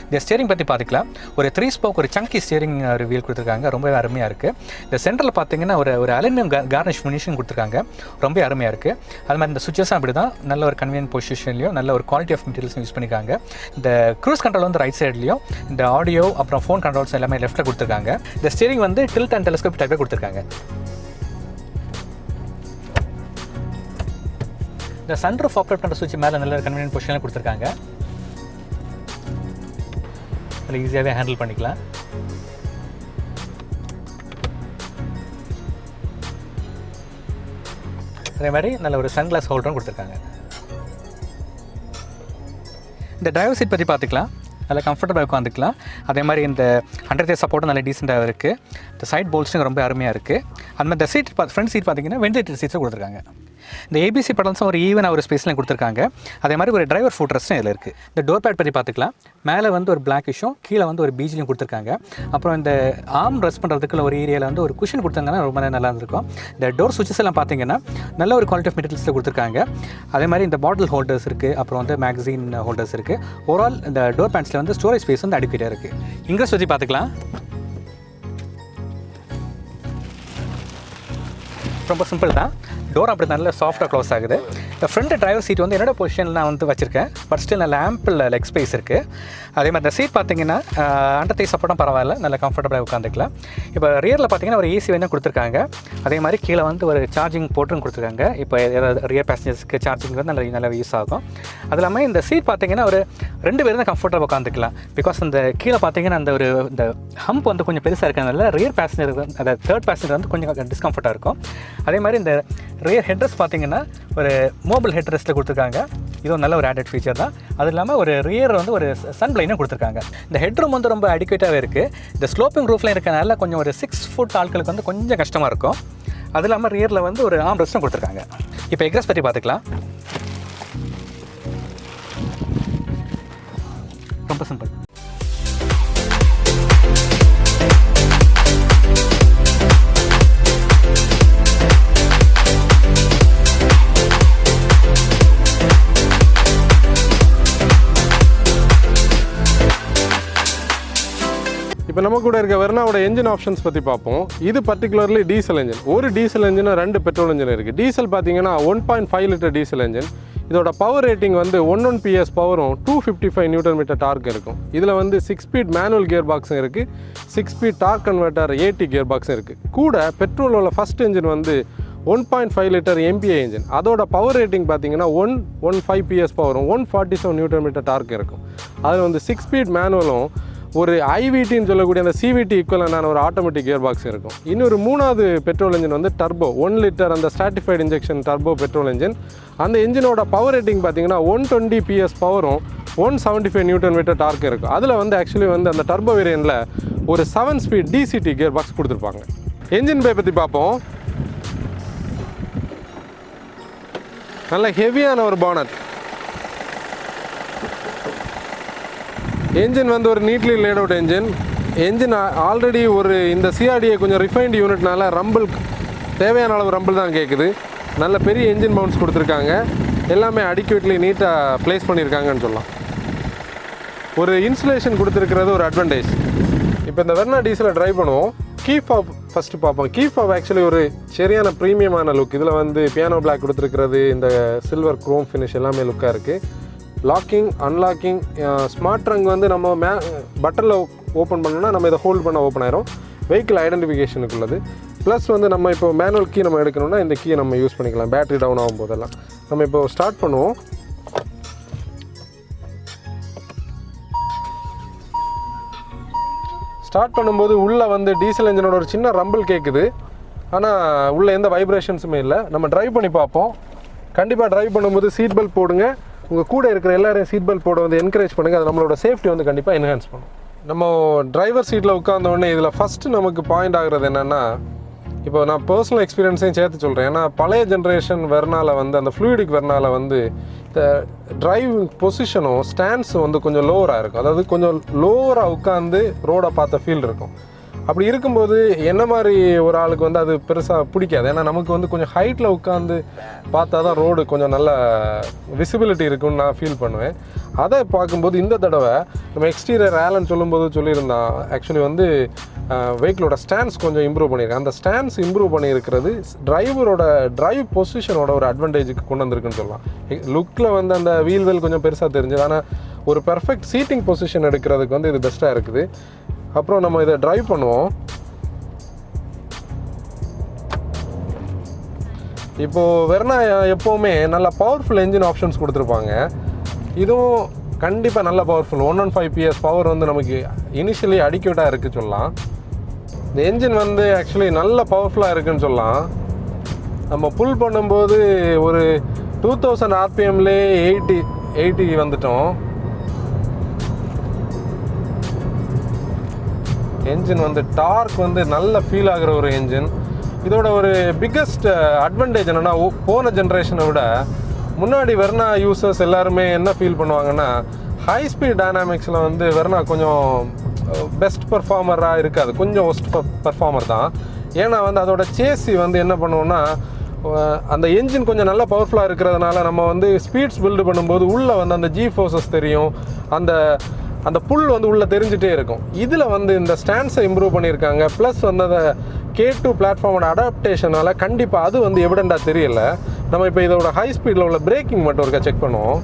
இந்த ஸ்டியரிங் பற்றி பார்த்துக்கலாம். ஒரு 3 ஸ்போக் ஒரு சங்கி ஸ்டியரிங் வீல் கொடுத்துருக்காங்க, ரொம்பவே அருமையாக இருக்குது. இந்த சென்டரில் பார்த்தீங்கன்னா ஒரு அலுமினியம் கார்னிஷ் ஃபினிஷிங் கொடுத்துருக்காங்க, ரொம்ப அருமையாக இருக்குது. அது மாதிரி இந்த சுவிச்சஸும் அப்படி தான் நல்ல ஒரு கன்வீனியன்ட் பொசிஷன்லையும் நல்ல ஒரு குவாலிட்டி ஆஃப் மெட்டீரியல்ஸும் யூஸ் பண்ணியிருக்காங்க. இந்த க்ரூஸ் கண்ட்ரோல் வந்து ரைட் சைட்லையும், இந்த ஆடியோ அப்புறம் ஃபோன் கண்ட்ரோல்ஸ் எல்லாமே லெஃப்ட்டில் கொடுத்துருக்காங்க. இந்த ஸ்டியரிங் வந்து டில்ட் அண்ட் டெலஸ்கோப் டைப்பில் கொடுத்துருக்காங்க. இந்த சன்ரூஃப் ஆப்ரேட் பண்ணுற சுவிட்ச் மேலே நல்ல ஒரு கன்வீனியன்ட் பொசிஷனில் கொடுத்துருக்காங்க, அதில் ஈஸியாகவே ஹேண்டில் பண்ணிக்கலாம். அதே மாதிரி நல்ல ஒரு சன்கிளாஸ் ஹோல்டரும் கொடுத்துருக்காங்க. இந்த டிரைவர் சீட் பற்றி பார்த்துக்கலாம். நல்லா கம்ஃபர்டபுளாக உட்காந்துக்கலாம். அதே மாதிரி இந்த 100 சப்போர்ட்டும் நல்ல டீசெண்டாக இருக்குது. இந்த சைட் போல்ஸ்டும் ரொம்ப அருமையாக இருக்குது. அது மாதிரி இந்த சீட் ஃப்ரண்ட் சீட் பார்த்தீங்கன்னா வென்டிலேட்டர் சீட்ஸும் கொடுத்துருக்காங்க. இந்த ஏபிசி பட்டன்ஸும் ஒரு ஈவனாக ஒரு ஸ்பேஸ்லையும் கொடுத்துருக்காங்க. அதே மாதிரி ஒரு டிரைவர் ஃபுட் ரெஸ்ட்டும் இதில் இருக்குது. இந்த டோர் பேட் பற்றி பார்த்துக்கலாம். மேலே வந்து ஒரு பிளாக் இஷ்யூம், கீழே வந்து ஒரு பீஜ்லையும் கொடுத்துருக்காங்க. அப்புறம் இந்த ஆர்ம் ரெஸ்ட் பண்ணுறதுக்குள்ள ஒரு ஏரியாவில் வந்து ஒரு குஷன் கொடுத்தாங்கன்னா ரொம்ப நல்லா இருந்திருக்கும். இந்த டோர் சுவிச்சஸ் எல்லாம் பார்த்தீங்கன்னா நல்ல ஒரு குவாலிட்டி ஆஃப் மெட்டீரியல்ஸில் கொடுத்துருக்காங்க. அதே மாதிரி இந்த பாட்டில் ஹோல்டர்ஸ் இருக்குது, அப்புறம் வந்து மேகசின் ஹோல்டர்ஸ் இருக்குது. ஓவரால் இந்த டோர் பேண்ட்ஸில் வந்து ஸ்டோரேஜ் ஸ்பேஸ் வந்து அடிக்கடியாக இருக்குது. இங்கே சுற்றி பார்த்துக்கலாம். ரொம்ப சிம்பிள் தான். டோர் அப்படி நல்ல சாஃப்டாக க்ளோஸ் ஆகுது. இந்த ஃப்ரண்ட் டிரைவர் சீட் வந்து என்னோட பொசிஷனில் நான் வந்து வச்சுருக்கேன், பட் ஸ்டில் நல்ல ஆம்பிள் லெக் ஸ்பேஸ் இருக்குது. அதே மாதிரி இந்த சீட் பார்த்தீங்கன்னா அண்டத்தை சப்போர்ட்டும் பரவாயில்ல, நல்ல கம்ஃபர்டபுளாக உட்காந்துக்கலாம். இப்போ ரியரில் பார்த்தீங்கன்னா ஒரு ஏசி வேணும் கொடுத்துருக்காங்க. அதே மாதிரி கீழே வந்து ஒரு சார்ஜிங் போர்ட்டும் கொடுத்துருக்காங்க. இப்போ ஏதாவது ரியர் பேசஞ்சர்ஸ்க்கு சார்ஜிங் வந்து நல்லா யூஸ் ஆகும். அது இல்லாமல் இந்த சீட் பார்த்தீங்கன்னா ஒரு 2 பேரும் தான் கம்ஃபர்டபுளாக உட்காந்துக்கலாம். பிகாஸ் இந்த கீழே பார்த்தீங்கன்னா அந்த இந்த ஹம்ப் வந்து கொஞ்சம் பெருசாக இருக்கிறதுனால ரியர் பேசஞ்சர் அதாவது தேர்ட் பேசஞ்சர் வந்து கொஞ்சம் டிஸ்கம்ஃபர்ட்டாக இருக்கும். அதே மாதிரி இந்த ரியர் ஹெட்ரெஸ்ட் பார்த்தீங்கன்னா ஒரு மோபிள் ஹெட்ரெஸ்ட்டில் கொடுத்துருக்காங்க. இதுவும் நல்ல ஒரு ஆடட் ஃபீச்சர் தான். அது இல்லாமல் ஒரு ரியர் வந்து ஒரு சன் பிளைனும் கொடுத்துருக்காங்க. இந்த ஹெட்ரூம் வந்து ரொம்ப அடிக்குவேட்டாகவே இருக்குது. இந்த ஸ்லோப்பிங் ரூஃபில் இருக்கனால கொஞ்சம் ஒரு 6 ஃபுட் ஆட்களுக்கு வந்து கொஞ்சம் கஷ்டமாக இருக்கும். அது இல்லாமல் ரியரில் வந்து ஒரு ஆர்ம் ரெஸ்ட்டும் கொடுத்துருக்காங்க. இப்போ எக்ஸாஸ்ட் பற்றி பார்த்துக்கலாம். ரொம்ப சிம்பிள். இப்போ நம்ம கூட இருக்க வெர்னாவோட என்ஜின் ஆப்ஷன்ஸ் பற்றி பார்ப்போம். இது பர்டிகுலர்லி டீசல் என்ஜின். ஒரு டீசல் என்ஜின் 2 பெட்ரோல் என்ஜின் இருக்குது. டீசல் பார்த்தீங்கன்னா 1.5 லிட்டர் டீசல் என்ஜின். இதோட பவர் ரேட்டிங் வந்து 11 PS பவரும் 255 Nm டார்க் இருக்கும். இதில் வந்து 6 ஸ்பீட் மேனுவல் கியர் பாக்ஸும் இருக்குது, 6 speed torque converter AT gear பாக்ஸும் இருக்குது. கூட பெட்ரோலோட ஃபஸ்ட் என்ஜின் வந்து 1.5 லிட்டர் MPI என்ஜின். அதோட பவர் ரேட்டிங் பார்த்தீங்கன்னா 115 PS பவரும் 147 Nm டார்க் இருக்கும். அதில் வந்து 6 ஸ்பீட் மேனுவலும் ஒரு ஐவிடின்னு சொல்லக்கூடிய அந்த CVT ஈக்குவலான ஒரு ஆட்டோமேட்டிக் கியர் பாக்ஸ் இருக்கும். இன்னொரு 3வது பெட்ரோல் என்ஜின் வந்து டர்போ 1 லிட்டர் அந்த stratified injection turbo petrol engine. அந்த என்ஜினோட பவர் ரேட்டிங் பார்த்தீங்கன்னா 120 PS பவரும் 175 Nm டார்க் இருக்கும். அதில் வந்து ஆக்சுவலி வந்து அந்த டர்போ வேரியண்ட்டில் ஒரு 7 ஸ்பீட் DCT கியர் பாக்ஸ் கொடுத்துருப்பாங்க. என்ஜின் பே பற்றி பார்ப்போம். நல்ல ஹெவியான ஒரு பானட். என்ஜின் வந்து ஒரு neatly late out engine already ஒரு இந்த CRDA கொஞ்சம் ரிஃபைன்டு யூனிட்னால ரம்பிள் தேவையான அளவு ரம்பிள் தான் கேட்குது. நல்ல பெரிய என்ஜின் மவுண்ட்ஸ் கொடுத்துருக்காங்க. எல்லாமே அடிக்குவேட்லி நீட்டாக ப்ளேஸ் பண்ணியிருக்காங்கன்னு சொல்லலாம். ஒரு இன்சுலேஷன் கொடுத்துருக்கிறது ஒரு அட்வான்டேஜ். இப்போ இந்த வெர்னா டீசலை ட்ரைவ் பண்ணுவோம். கீ ஃபாப் ஃபஸ்ட்டு பார்ப்போம். கீ ஃபாப் ஆக்சுவலி ஒரு சரியான ப்ரீமியமான லுக். இதில் வந்து பியானோ பிளாக் கொடுத்துருக்கிறது, இந்த சில்வர் குரோம் ஃபினிஷ் எல்லாமே லுக்காக இருக்குது. லாக்கிங், அன்லாக்கிங், ஸ்மார்ட் ட்ரங்க் வந்து நம்ம பட்டனில் ஓப்பன் பண்ணோன்னா நம்ம இதை ஹோல்ட் பண்ண ஓப்பன் ஆயிரும். வெஹிக்கிள் ஐடென்டிஃபிகேஷனுக்கு உள்ளது. ப்ளஸ் வந்து நம்ம இப்போ மேனுவல் கீ நம்ம எடுக்கணும்னா இந்த கீயை நம்ம யூஸ் பண்ணிக்கலாம். பேட்டரி டவுன் ஆகும் போதெல்லாம் நம்ம இப்போ ஸ்டார்ட் பண்ணுவோம். ஸ்டார்ட் பண்ணும்போது உள்ளே வந்து டீசல் என்ஜினோட ஒரு சின்ன ரம்பிள் கேட்குது. ஆனால் உள்ளே எந்த வைப்ரேஷன்ஸுமே இல்லை. நம்ம ட்ரைவ் பண்ணி பார்ப்போம். கண்டிப்பாக ட்ரைவ் பண்ணும்போது சீட் பெல்ட் போடுங்க. உங்கள் கூட இருக்கிற எல்லாரையும் சீட் பெல்ட் போட வந்து என்கரேஜ் பண்ணுங்கள். அது நம்மளோட சேஃப்டி வந்து கண்டிப்பாக என்ஹான்ஸ் பண்ணும். நம்ம டிரைவர் சீட்டில் உட்காந்தோடனே இதில் ஃபஸ்ட்டு நமக்கு பாயிண்ட் ஆகுறது என்னென்னா, இப்போ நான் பர்சனல் எக்ஸ்பீரியன்ஸையும் சேர்த்து சொல்கிறேன். ஏன்னா பழைய ஜென்ரேஷன் வெர்னாவில் வந்து அந்த ஃப்ளூயிடிக் வெர்னாவில் வந்து இந்த டிரைவிங் பொசிஷனும் ஸ்டாண்ட்ஸும் வந்து கொஞ்சம் லோவராக இருக்கும். அதாவது கொஞ்சம் லோவராக உட்காந்து ரோடை பார்த்த ஃபீல் இருக்கும். அப்படி இருக்கும்போது என்ன மாதிரி ஒரு ஆளுக்கு வந்து அது பெருசாக பிடிக்காது. ஏன்னா நமக்கு வந்து கொஞ்சம் ஹைட்டில் உட்காந்து பார்த்தா தான் ரோடு கொஞ்சம் நல்ல விசிபிலிட்டி இருக்குன்னு நான் ஃபீல் பண்ணுவேன். அதை பார்க்கும்போது இந்த தடவை நம்ம எக்ஸ்டீரியர் ஆலன் சொல்லும்போது சொல்லியிருந்தான், ஆக்சுவலி வந்து வெஹிக்கிளோட ஸ்டாண்ட்ஸ் கொஞ்சம் இம்ப்ரூவ் பண்ணியிருக்கேன். அந்த ஸ்டாண்ட்ஸ் இம்ப்ரூவ் பண்ணியிருக்கிறது டிரைவரோட டிரைவ் பொசிஷனோட ஒரு அட்வான்டேஜுக்கு கொண்டு வந்திருக்குன்னு சொல்லலாம். லுக்கில் வந்து அந்த வீல் கொஞ்சம் பெருசாக தெரிஞ்சுது. ஆனால் ஒரு பெர்ஃபெக்ட் சீட்டிங் பொசிஷன் எடுக்கிறதுக்கு வந்து இது பெஸ்ட்டாக இருக்குது. அப்புறம் நம்ம இதை ட்ரைவ் பண்ணுவோம். இப்போது வெர்னா எப்போவுமே நல்ல பவர்ஃபுல் என்ஜின் ஆப்ஷன்ஸ் கொடுத்துருப்பாங்க. இதுவும் கண்டிப்பாக நல்ல பவர்ஃபுல் 115 PS பவர் வந்து நமக்கு இனிஷியலி அடிக்யூட்டாக இருக்குது சொல்லலாம். இந்த என்ஜின் வந்து ஆக்சுவலி நல்ல பவர்ஃபுல்லாக இருக்குதுன்னு சொல்லலாம். நம்ம புல் பண்ணும்போது ஒரு 2000 RPMலே 80 வந்துட்டோம். என்ஜின் வந்து டார்க் வந்து நல்ல ஃபீல் ஆகிற ஒரு என்ஜின். இதோட ஒரு பிக்கஸ்ட் அட்வான்டேஜ் என்னென்னா, போன ஜென்ரேஷனை விட முன்னாடி வெர்னா யூசர்ஸ் எல்லாருமே என்ன ஃபீல் பண்ணுவாங்கன்னா, ஹை ஸ்பீட் டைனாமிக்ஸில் வந்து வெர்னா கொஞ்சம் பெஸ்ட் பர்ஃபார்மராக இருக்காது, கொஞ்சம் ஒஸ்ட் பர்ஃபார்மர் தான். ஏன்னா வந்து அதோட சேசி வந்து என்ன பண்ணுவோன்னா, அந்த என்ஜின் கொஞ்சம் நல்ல பவர்ஃபுல்லாக இருக்கிறதுனால நம்ம வந்து ஸ்பீட்ஸ் பில்டு பண்ணும்போது உள்ளே வந்து அந்த ஜி ஃபோர்ஸஸ் தெரியும், அந்த புல் வந்து உள்ளே தெரிஞ்சிட்டே இருக்கும். இதில் வந்து இந்த ஸ்டாண்ட்ஸை இம்ப்ரூவ் பண்ணியிருக்காங்க. ப்ளஸ் வந்து அந்த K2 பிளாட்ஃபார்மோட அடாப்டேஷனால் கண்டிப்பாக அது வந்து எவிடெண்ட்டாக தெரியல. நம்ம இப்போ இதோட ஹை ஸ்பீடில் உள்ள பிரேக்கிங் மட்டும் ஒருக்கா செக் பண்ணுவோம்.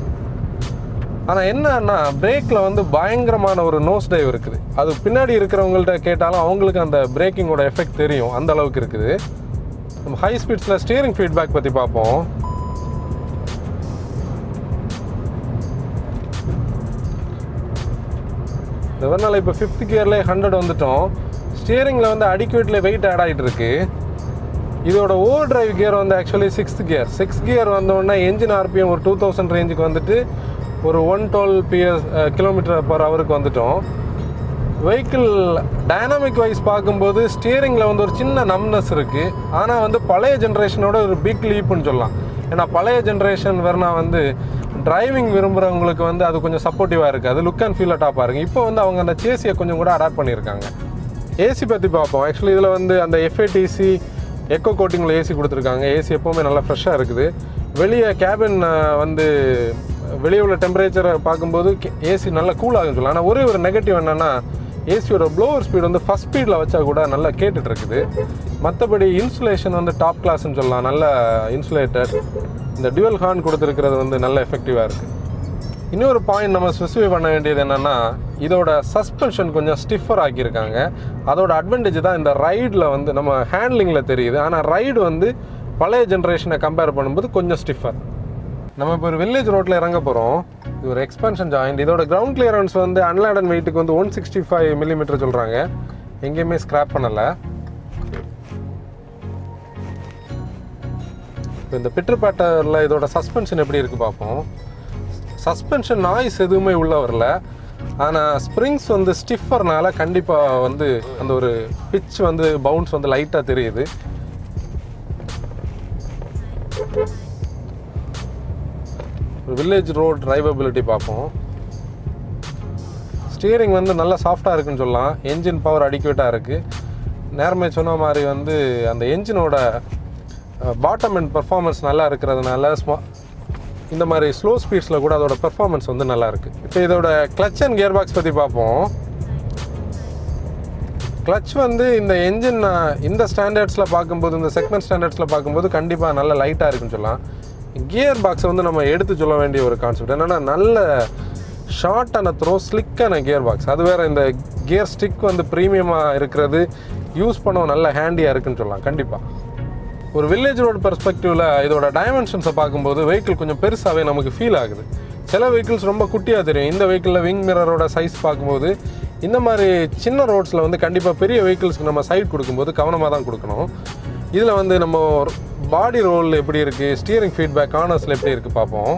ஆனால் என்னன்னா, பிரேக்கில் வந்து பயங்கரமான ஒரு நோஸ் டைவ் இருக்குது. அது பின்னாடி இருக்கிறவங்கள்ட்ட கேட்டாலும் அவங்களுக்கு அந்த பிரேக்கிங்கோட எஃபெக்ட் தெரியும், அந்த அளவுக்கு இருக்குது. நம்ம ஹை ஸ்பீட்ஸில் ஸ்டியரிங் ஃபீட்பேக் பற்றி பார்ப்போம். இந்த வெர்னால இப்போ 5th கியர்லேயே 100 வந்துட்டோம். ஸ்டியரிங்கில் வந்து அடிக்குவேட்ல வெயிட் ஆட் ஆகிட்டு இருக்கு. இதோட ஓவர் டிரைவ் கியர் வந்து actually 6th gear. 6th gear வந்தோடனே என்ஜின் ஆர்பிஎம் ஒரு 2000 ரேஞ்சுக்கு வந்துட்டு ஒரு 112 km/h வந்துட்டோம். வெஹிக்கிள் டைனாமிக் வைஸ் பார்க்கும்போது ஸ்டியரிங்கில் வந்து ஒரு சின்ன நம்னஸ் இருக்குது. ஆனால் வந்து பழைய ஜென்ரேஷனோட ஒரு பிக் லீப்புன்னு சொல்லலாம். ஏன்னா பழைய ஜென்ரேஷன் வெர்னா வந்து டிரைவிங் விரும்புகிறவங்களுக்கு வந்து அது கொஞ்சம் சப்போர்ட்டிவாக இருக்குது. அது லுக் அண்ட் ஃபீலில் டாப்பாக இருக்குது. இப்போ வந்து அவங்க அந்த சேசியை கொஞ்சம் கூட அடாப்ட் பண்ணியிருக்காங்க. ஏசி பற்றி பார்ப்போம். ஆக்சுவலி இதில் வந்து அந்த FATC எக்கோ கோட்டிங்கில் ஏசி கொடுத்துருக்காங்க. ஏசி எப்போவுமே நல்லா ஃப்ரெஷ்ஷாக இருக்குது. வெளியே கேபின் வந்து வெளியே உள்ள டெம்பரேச்சரை பார்க்கும்போது ஏசி நல்லா கூலாகுன்னு சொல்லலாம். ஆனால் ஒரே ஒரு நெகட்டிவ் என்னென்னா ஏசியோட ப்ளோவர் ஸ்பீடு வந்து ஃபஸ்ட் ஸ்பீடில் வச்சா கூட நல்லா கேட்டுட்ருக்குது. மற்றபடி இன்சுலேஷன் வந்து டாப் கிளாஸ்ன்னு சொல்லலாம். நல்ல இன்சுலேட்டட். இந்த டியூவல் ஹார்ன் கொடுத்துருக்கிறது வந்து நல்ல எஃபெக்டிவாக இருக்குது. இன்னொரு பாயிண்ட் நம்ம ஸ்பெசிஃபை பண்ண வேண்டியது என்னென்னா இதோட சஸ்பென்ஷன் கொஞ்சம் ஸ்டிஃபர் ஆக்கியிருக்காங்க. அதோட அட்வான்டேஜ் தான் இந்த ரைடில் வந்து நம்ம ஹேண்ட்லிங்கில் தெரியுது. ஆனால் ரைடு வந்து பழைய ஜென்ரேஷனை கம்பேர் பண்ணும்போது கொஞ்சம் ஸ்டிஃபர். நம்ம இப்போ ஒரு வில்லேஜ் ரோட்டில் இறங்க போகிறோம். இது ஒரு எக்ஸ்பென்ஷன் ஜாயிண்ட். இதோட கிரவுண்ட் கிளியரன்ஸ் வந்து அன்லாடன் வெயிட்டுக்கு வந்து 165 mm சொல்கிறாங்க. எங்கேயுமே ஸ்க்ராப் பண்ணலை. இப்போ இந்த பிட்ரு பேட்டரில் இதோட சஸ்பென்ஷன் எப்படி இருக்குது பார்ப்போம். சஸ்பென்ஷன் நாய்ஸ் எதுவுமே உள்ள வரல. ஆனால் ஸ்ப்ரிங்ஸ் வந்து ஸ்டிஃபர்னால கண்டிப்பாக வந்து அந்த ஒரு பிட்ச் வந்து பவுன்ஸ் வந்து லைட்டாக தெரியுது. ஒரு வில்லேஜ் ரோட் டிரைவபிலிட்டி பார்ப்போம். ஸ்டியரிங் வந்து நல்லா சாஃப்டாக இருக்குன்னு சொல்லலாம். என்ஜின் பவர் அடிக்குவேட்டாக இருக்குது. நேரமே சொன்ன மாதிரி வந்து அந்த என்ஜினோட பாட்டம் அண்ட் பர்ஃபார்மன்ஸ் நல்லா இருக்கிறதுனால இந்த மாதிரி ஸ்லோ ஸ்பீட்ஸில் கூட அதோட பெர்ஃபார்மன்ஸ் வந்து நல்லா இருக்குது. இப்போ இதோட கிளச் அண்ட் கியர் பாக்ஸ் பற்றி பார்ப்போம். கிளச் வந்து இந்த என்ஜின் இந்த ஸ்டாண்டர்ட்ஸில் பார்க்கும்போது, இந்த செக்மெண்ட் ஸ்டாண்டர்ட்ஸில் பார்க்கும்போது கண்டிப்பாக நல்ல லைட்டாக இருக்குன்னு சொல்லலாம். கியர் பாக்ஸை வந்து நம்ம எடுத்து சொல்ல வேண்டிய ஒரு கான்செப்ட் என்னென்னா நல்ல ஷார்ட்டான த்ரோ, ஸ்லிக்கான கியர் பாக்ஸ். அது வேறு இந்த கியர் ஸ்டிக் வந்து ப்ரீமியமாக இருக்கிறது யூஸ் பண்ண நல்ல ஹேண்டியாக இருக்குன்னு சொல்லலாம். கண்டிப்பாக ஒரு வில்லேஜ் ரோடு பெர்ஸ்பெக்டிவில் இதோட டைமென்ஷன்ஸை பார்க்கும்போது வெஹிக்கிள் கொஞ்சம் பெருசாகவே நமக்கு ஃபீல் ஆகுது. சில வெஹிக்கிள்ஸ் ரொம்ப குட்டியாக தெரியும். இந்த வெஹிக்கிளில் விங் மிரரோட சைஸ் பார்க்கும்போது இந்த மாதிரி சின்ன ரோட்ஸில் வந்து கண்டிப்பாக பெரிய வெஹிக்கிள்ஸ்க்கு நம்ம சைட் கொடுக்கும்போது கவனமாக தான் கொடுக்கணும். இதில் வந்து நம்ம பாடி ரோல் எப்படி இருக்குது, ஸ்டியரிங் ஃபீட்பேக் கார்னர்ஸில் எப்படி இருக்குது பார்ப்போம்.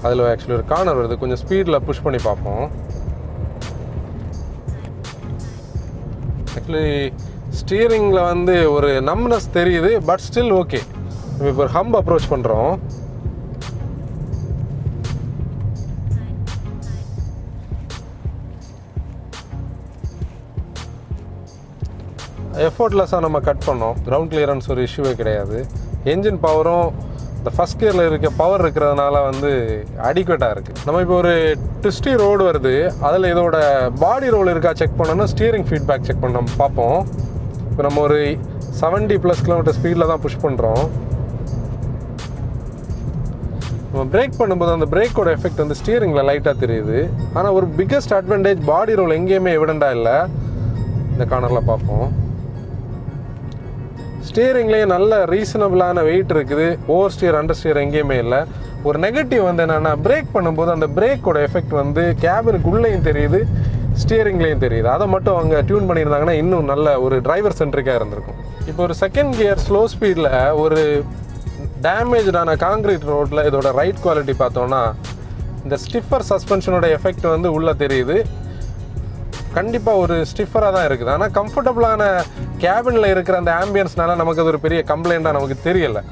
அதில் ஆக்சுவலி ஒரு கார்னர் வருது. கொஞ்சம் ஸ்பீடில் புஷ் பண்ணி பார்ப்போம். ஆக்சுவலி ஸ்டியரிங்கில் வந்து ஒரு நம்னஸ் தெரியுது. But still okay. நம்ம இப்போ ஒரு ஹம்ப் அப்ரோச் பண்ணுறோம். எஃபோர்ட்லெஸ்ஸாக நம்ம கட் பண்ணோம். கிரவுண்ட் கிளியரன்ஸ் ஒரு இஷ்யூவே கிடையாது. என்ஜின் பவரும் இந்த ஃபஸ்ட் கியரில் இருக்க பவர் இருக்கிறதுனால வந்து அடிக்குவேட்டாக இருக்குது. நம்ம இப்போ ஒரு ட்விஸ்டி ரோடு வருது. அதில் இதோட பாடி ரோல் இருக்கா செக் பண்ணோன்னா ஸ்டியரிங் ஃபீட்பேக் செக் பண்ண பார்ப்போம். இப்போ நம்ம ஒரு 70+ km ஸ்பீடில் தான் புஷ் பண்ணுறோம். நம்ம பிரேக் பண்ணும்போது அந்த பிரேக்கோட எஃபெக்ட் வந்து ஸ்டியரிங்கில் லைட்டாக தெரியுது. ஆனால் ஒரு பிக்கஸ்ட் அட்வான்டேஜ் பாடி ரோல் எங்கேயுமே எவிடெண்ட்டாக இல்லை. இந்த கார்னரில் பார்ப்போம். ஸ்டியரிங்லேயே நல்ல ரீசனபிளான வெயிட் இருக்குது. ஓவர் ஸ்டியர் அண்டர் ஸ்டியர் எங்கேயுமே இல்லை. ஒரு நெகட்டிவ் வந்து என்னென்னா பிரேக் பண்ணும்போது அந்த பிரேக்கோட எஃபெக்ட் வந்து கேபினுக்குள்ளேயும் தெரியுது, ஸ்டியரிங்லேயும் தெரியுது. அதை மட்டும் அவங்க டியூன் பண்ணியிருந்தாங்கன்னா இன்னும் நல்ல ஒரு டிரைவர் சென்ட்ரிக்காக இருந்திருக்கும். இப்போ ஒரு செகண்ட் கியர் ஸ்லோ ஸ்பீடில் ஒரு டேமேஜான காங்கிரீட் ரோட்டில் இதோட ரைட் குவாலிட்டி பார்த்தோன்னா இந்த ஸ்டிஃபர் சஸ்பென்ஷனோட எஃபெக்ட் வந்து உள்ளே தெரியுது. கண்டிப்பாக ஒரு ஸ்டிஃபராக தான் இருக்குது. ஆனால் கம்ஃபர்டபுளான கேபினில் இருக்கிற அந்த ஆம்பியன்ஸ்னால நமக்கு அது ஒரு பெரிய கம்ப்ளைண்ட்டாக நமக்கு தெரியலை.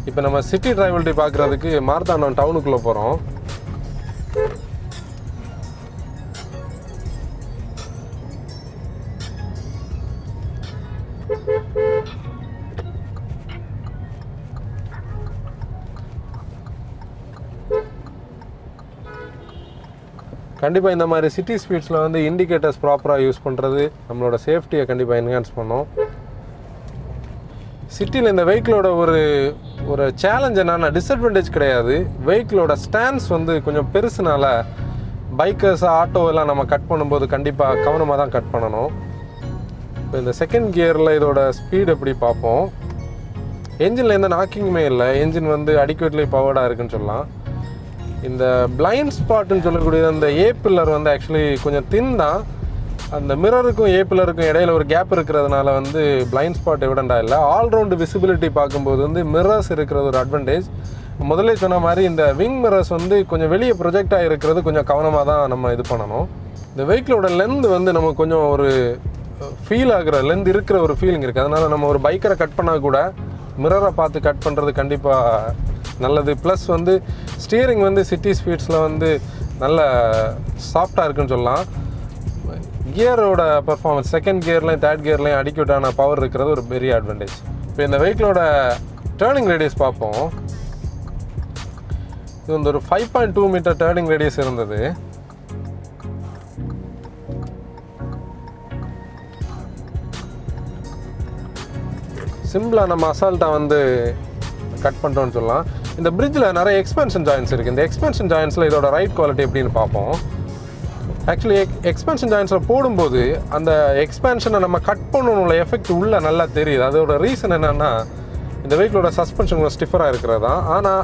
இப்போ நம்ம சிட்டி டிரைவல்ட்டி பார்க்குறதுக்கு மார்த்தாண்டம் டவுனுக்குள்ளே போகிறோம். கண்டிப்பாக இந்த மாதிரி சிட்டி ஸ்பீட்ஸில் வந்து இண்டிகேட்டர்ஸ் ப்ராப்பராக யூஸ் பண்ணுறது நம்மளோட சேஃப்டியை கண்டிப்பாக என்ஹான்ஸ் பண்ணோம். சிட்டியில் இந்த வெஹிக்கிளோட ஒரு சேலஞ்ச் என்னன்னா டிஸ்அட்வான்டேஜ் கிடையாது. வெஹிக்கிளோட ஸ்டாண்ட்ஸ் வந்து கொஞ்சம் பெருசுனால பைக்கர்ஸ் ஆட்டோ எல்லாம் நம்ம கட் பண்ணும்போது கண்டிப்பாக கவனமாக தான் கட் பண்ணணும். இப்போ இந்த செகண்ட் கியரில் இதோட ஸ்பீடு எப்படி பார்ப்போம். என்ஜினில் எந்த நாக்கிங்குமே இல்லை. என்ஜின் வந்து அடிக்குவேட்லி பவர்டாக இருக்குன்னு சொல்லலாம். இந்த பிளைண்ட் ஸ்பாட்னு சொல்லக்கூடிய அந்த ஏ பில்லர் வந்து ஆக்சுவலி கொஞ்சம் தின் தான். அந்த மிரருக்கும் ஏ பில்லருக்கும் இடையில ஒரு கேப் இருக்கிறதுனால வந்து பிளைண்ட் ஸ்பாட் எவிடெண்டாக இல்லை. ஆல்ரவுண்டு விசிபிலிட்டி பார்க்கும்போது வந்து மிரர்ஸ் இருக்கிறது ஒரு அட்வான்டேஜ். முதல்ல சொன்ன மாதிரி இந்த விங் மிரர்ஸ் வந்து கொஞ்சம் வெளியே ப்ரொஜெக்ட் ஆகிருக்கிறது கொஞ்சம் கவனமாக தான் நம்ம இது பண்ணணும். இந்த வெஹிக்கிளோட லென்த் வந்து நமக்கு கொஞ்சம் ஒரு ஃபீல் ஆகிற லென்த் இருக்கிற ஒரு ஃபீலிங் இருக்குது. அதனால் நம்ம ஒரு பைக்கரை கட் பண்ணால் கூட மிரரை பார்த்து கட் பண்ணுறது கண்டிப்பாக நல்லது. ப்ளஸ் வந்து ஸ்டியரிங் வந்து சிட்டி ஸ்பீட்ஸில் வந்து நல்ல சாஃப்டாக இருக்குன்னு சொல்லலாம். கியரோட பர்ஃபார்மன்ஸ் செகண்ட் கியர்லையும் தேர்ட் கியர்லையும் அடிக்யூட்டான பவர் இருக்கிறது ஒரு பெரிய அட்வான்டேஜ். இப்போ இந்த வெஹிக்கிளோட டேர்னிங் ரேடியஸ் பார்ப்போம். இது வந்து ஒரு 5.2 மீட்டர் டேர்னிங் ரேடியஸ் இருந்தது. சிம்பிளாக நம்ம அசால்ட்டாக வந்து கட் பண்ணுறோன்னு சொல்லலாம். இந்த பிரிட்ஜில் நிறைய எக்ஸ்பென்ஷன் ஜாயின்ஸ் இருக்குது. இந்த எக்ஸ்பென்ஷன் ஜாயின்ஸில் இதோட ரைட் குவாலிட்டி எப்படின்னு பார்ப்போம். ஆக்சுவலி எக்ஸ்பென்ஷன் ஜாயின்ஸில் போடும்போது அந்த எக்ஸ்பென்ஷனை நம்ம கட் பண்ணணும்ல எஃபெக்ட் உள்ளே நல்லா தெரியுது. அதோட ரீசன் என்னென்னா இந்த வெஹிக்கிளோட சஸ்பென்ஷன் கொஞ்சம் ஸ்டிஃபராக இருக்கிறது தான். ஆனால்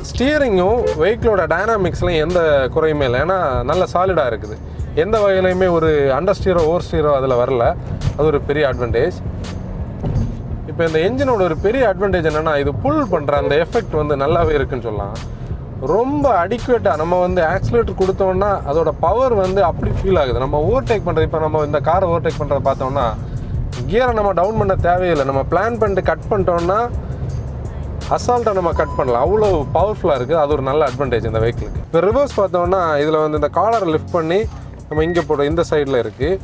ஸ்டியரிங்கும் வெஹிக்கிளோட டைனாமிக்ஸ்லையும் எந்த குறையுமே இல்லை. ஏன்னா நல்ல சாலிடாக இருக்குது. எந்த வகையிலையுமே ஒரு அண்டர் ஸ்டியரோ ஓவர் ஸ்டியரோ அதில் வரல. அது ஒரு பெரிய அட்வான்டேஜ். இப்போ இந்த என்ஜினோட ஒரு பெரிய அட்வான்டேஜ் என்னென்னா இது புல் பண்ணுற அந்த எஃபெக்ட் வந்து நல்லாவே இருக்குன்னு சொல்லலாம். ரொம்ப அடிக்குவேட்டாக நம்ம வந்து ஆக்சிலேட்டர் கொடுத்தோன்னா அதோட பவர் வந்து அப்படி ஃபீல் ஆகுது. நம்ம ஓவர்டேக் பண்ணுறது, இப்போ நம்ம இந்த காரை ஓவர்டேக் பண்ணுறத பார்த்தோம்னா கியரை நம்ம டவுன் பண்ண தேவையில்லை. நம்ம பிளான் பண்ணிட்டு கட் பண்ணிட்டோம்னா அசால்ட்டாக நம்ம கட் பண்ணலாம். அவ்வளோ பவர்ஃபுல்லாக இருக்குது. அது ஒரு நல்ல அட்வான்டேஜ் இந்த வெஹிக்கிளுக்கு. இப்போ ரிவர்ஸ் பார்த்தோம்னா இதில் வந்து இந்த காலரை லிஃப்ட் பண்ணி நம்ம இங்கே போடுறோம். இந்த சைடில் இருக்குது.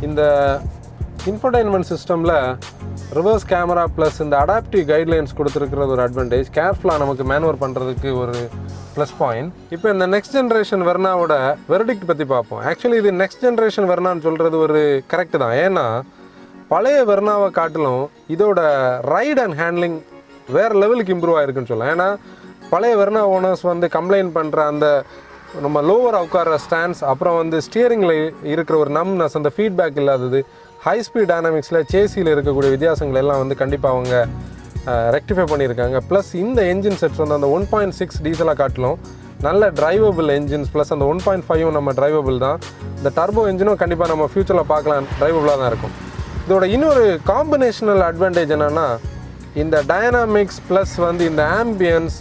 இந்த இன்ஃபர்டைன்மெண்ட் சிஸ்டமில் ரிவர்ஸ் கேமரா ப்ளஸ் இந்த அடாப்டிவ் கைட்லைன்ஸ் கொடுத்துருக்கிறது ஒரு அட்வான்டேஜ். கேர்ஃபுல்லாக நமக்கு மேனுவர் பண்ணுறதுக்கு ஒரு ப்ளஸ் பாயிண்ட். இப்போ இந்த நெக்ஸ்ட் ஜென்ரேஷன் வெர்னாவோட வெர்டிக்ட் பற்றி பார்ப்போம். ஆக்சுவலி இது நெக்ஸ்ட் ஜென்ரேஷன் வெர்னான்னு சொல்கிறது ஒரு கரெக்டு தான். ஏன்னா பழைய வெர்னாவை காட்டிலும் இதோட ரைட் அண்ட் ஹேண்ட்லிங் வேறு லெவலுக்கு இம்ப்ரூவ் ஆகிருக்குன்னு சொல்லலாம். ஏன்னா பழைய வெர்னா ஓனர்ஸ் வந்து கம்ப்ளைண்ட் பண்ணுற அந்த நம்ம லோவர் உட்கார ஸ்டாண்ட்ஸ், அப்புறம் வந்து ஸ்டியரிங்கில் இருக்கிற ஒரு நம்னஸ், அந்த ஃபீட்பேக் இல்லாதது, ஹை ஸ்பீட் டைனாமிக்ஸில் சேசியில் இருக்கக்கூடிய வித்தியாசங்கள் எல்லாம் வந்து கண்டிப்பாக அவங்க ரெக்டிஃபை பண்ணியிருக்காங்க. ப்ளஸ் இந்த என்ஜின் செட்ஸ் வந்து அந்த 1.6 டீசலாக காட்டிலும் நல்ல டிரைவபிள் என்ஜின்ஸ், ப்ளஸ் அந்த 1.5 நம்ம டிரைவபிள் தான். இந்த டர்போ என்ஜினும் கண்டிப்பாக நம்ம ஃப்யூச்சரில் பார்க்கலாம், டிரைவபிளாக தான் இருக்கும். இதோட இன்னொரு காம்பினேஷனல் அட்வான்டேஜ் என்னென்னா இந்த டைனாமிக்ஸ் ப்ளஸ் வந்து இந்த ambience,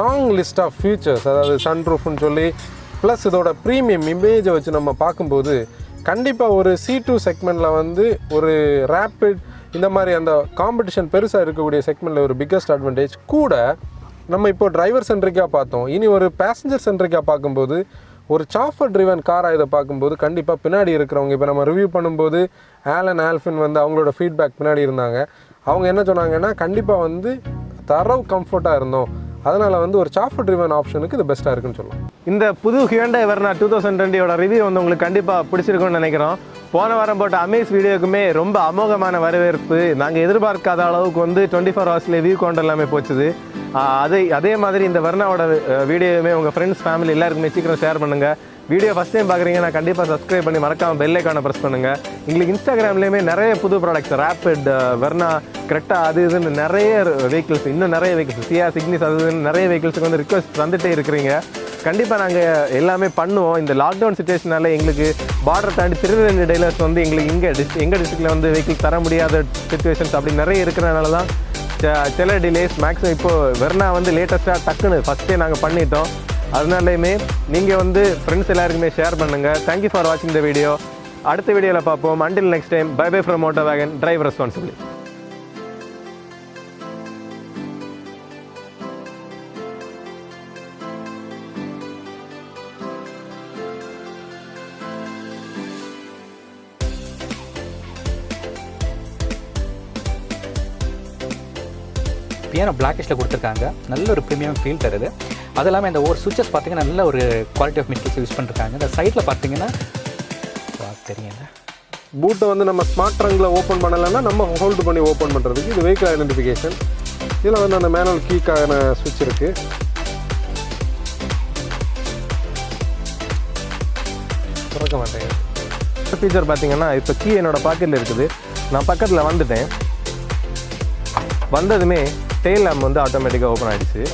long list of features, அதாவது சன்ரூஃப்னு சொல்லி, ப்ளஸ் இதோட ப்ரீமியம் இமேஜை வச்சு நம்ம பார்க்கும்போது கண்டிப்பாக ஒரு C2 செக்மெண்ட்டில் வந்து ஒரு ரேப்பிட் இந்த மாதிரி அந்த காம்படிஷன் பெருசாக இருக்கக்கூடிய செக்மெண்ட்டில் ஒரு பிக்கஸ்ட் அட்வான்டேஜ் கூட. நம்ம இப்போ டிரைவர் சென்ட்ரிக்காக பார்த்தோம். இனி ஒரு பேசஞ்சர் சென்ட்ரிக்காக பார்க்கும்போது ஒரு சாஃப்ட்வேர் ட்ரிவன் காராக இதை பார்க்கும்போது கண்டிப்பாக பின்னாடி இருக்கிறவங்க, இப்போ நம்ம ரிவ்யூ பண்ணும்போது ஆலன் ஆல்ஃபின் வந்து அவங்களோட ஃபீட்பேக் பின்னாடி இருந்தாங்க. அவங்க என்ன சொன்னாங்கன்னா கண்டிப்பாக வந்து தரவு கம்ஃபர்ட்டாக இருந்தோம், அதனால் வந்து ஒரு சாஃப்ட்வேர் ட்ரிவன் ஆப்ஷனுக்கு இது பெஸ்ட்டாக இருக்குன்னு சொல்லலாம். இந்த புது Hyundai Verna 2020 ரிவ்யூ வந்து உங்களுக்கு கண்டிப்பாக பிடிச்சிருக்கும்னு நினைக்கிறோம். போன வாரம் போட்ட அமேஸ் வீடியோக்குமே ரொம்ப அமோகமான வரவேற்பு. நாங்கள் எதிர்பார்க்காத அளவுக்கு வந்து 24 ஹவர்ஸ்லேயே வியூ கவுண்ட் எல்லாமே போச்சுது. அதே மாதிரி இந்த வெர்னாவோட வீடியோவுமே உங்கள் ஃப்ரெண்ட்ஸ் ஃபேமிலி எல்லாருக்குமே சீக்கிரம் ஷேர் பண்ணுங்கள். வீடியோ ஃபஸ்ட் டைம் பார்க்குறீங்கன்னா கண்டிப்பாக சப்ஸ்கிரைப் பண்ணி மறக்காமல் பெல் ஐக்கானை ப்ரெஸ் பண்ணுங்கள். எங்களுக்கு இன்ஸ்டாகிராம்லேயுமே நிறைய புது ப்ராடக்ட்ஸ், ரேப்பிட், வெர்னா, கிரெட்டா, அது இதுன்னு நிறைய வெஹிக்கிள்ஸ், இன்னும் நிறைய வெஹிக்கிள்ஸ், சியா, சிக்னிஸ், அது இதுன்னு நிறைய வெஹிக்கிள்ஸுக்கு வந்து ரிக்வஸ்ட் வந்துகிட்டே இருக்கிறீங்க. கண்டிப்பாக நாங்கள் எல்லாமே பண்ணுவோம். இந்த லாக்டவுன் சுச்சுவேஷனால எங்களுக்கு பார்டர் தாண்டி திருநெல்வேலி டீலர்ஸ் வந்து எங்களுக்கு எங்கள் டிஸ்ட்ரிக்டில் வந்து வெஹிக்கிள் தர முடியாத சுச்சுவேஷன்ஸ் அப்படி நிறைய இருக்கிறனால தான் சில டிலேஸ். மேக்ஸிமம் இப்போது வெர்னா வந்து லேட்டஸ்ட்டாக டக்குன்னு ஃபஸ்ட்டே நாங்கள் பண்ணிட்டோம். அதனாலையுமே நீங்கள் வந்து ஃப்ரெண்ட்ஸ் எல்லாருக்குமே ஷேர் பண்ணுங்கள். தேங்க்யூ ஃபார் வாட்சிங் த வீடியோ. அடுத்த வீடியோவில் பார்ப்போம். Until next time, bye bye from MotoWagon. Drive responsibly. Piano பிளாக்கிஷில் கொடுத்துருக்காங்க. நல்ல ஒரு ப்ரீமியம் ஃபீல் தருது. அது இல்லாமல் இந்த ஒரு சுவிச்சஸ் பார்த்தீங்கன்னா நல்ல ஒரு குவாலிட்டி ஆஃப் மெட்டீரியல்ஸ் யூஸ் பண்ணிருக்காங்க. இந்த சைட்டில் பார்த்தீங்கன்னா தெரியல, பூட்டை வந்து நம்ம ஸ்மார்ட் ட்ரங்கில் ஓப்பன் பண்ணலைன்னா நம்ம ஹோல்டு பண்ணி ஓப்பன் பண்ணுறதுக்கு இது வெஹிக்கிள் ஐடென்டிஃபிகேஷன். இதில் வந்து அந்த மேனுவல் கீக்கான சுவிட்ச் இருக்குது. திறக்க மாட்டேங்க. ஃபீச்சர் பார்த்தீங்கன்னா இப்போ கீ என்னோட பாக்கெட்டில் இருக்குது. நான் பக்கத்தில் வந்துட்டேன். வந்ததுமே டெயில் லேம்ப் வந்து ஆட்டோமேட்டிக்காக ஓப்பன் ஆகிடுச்சு.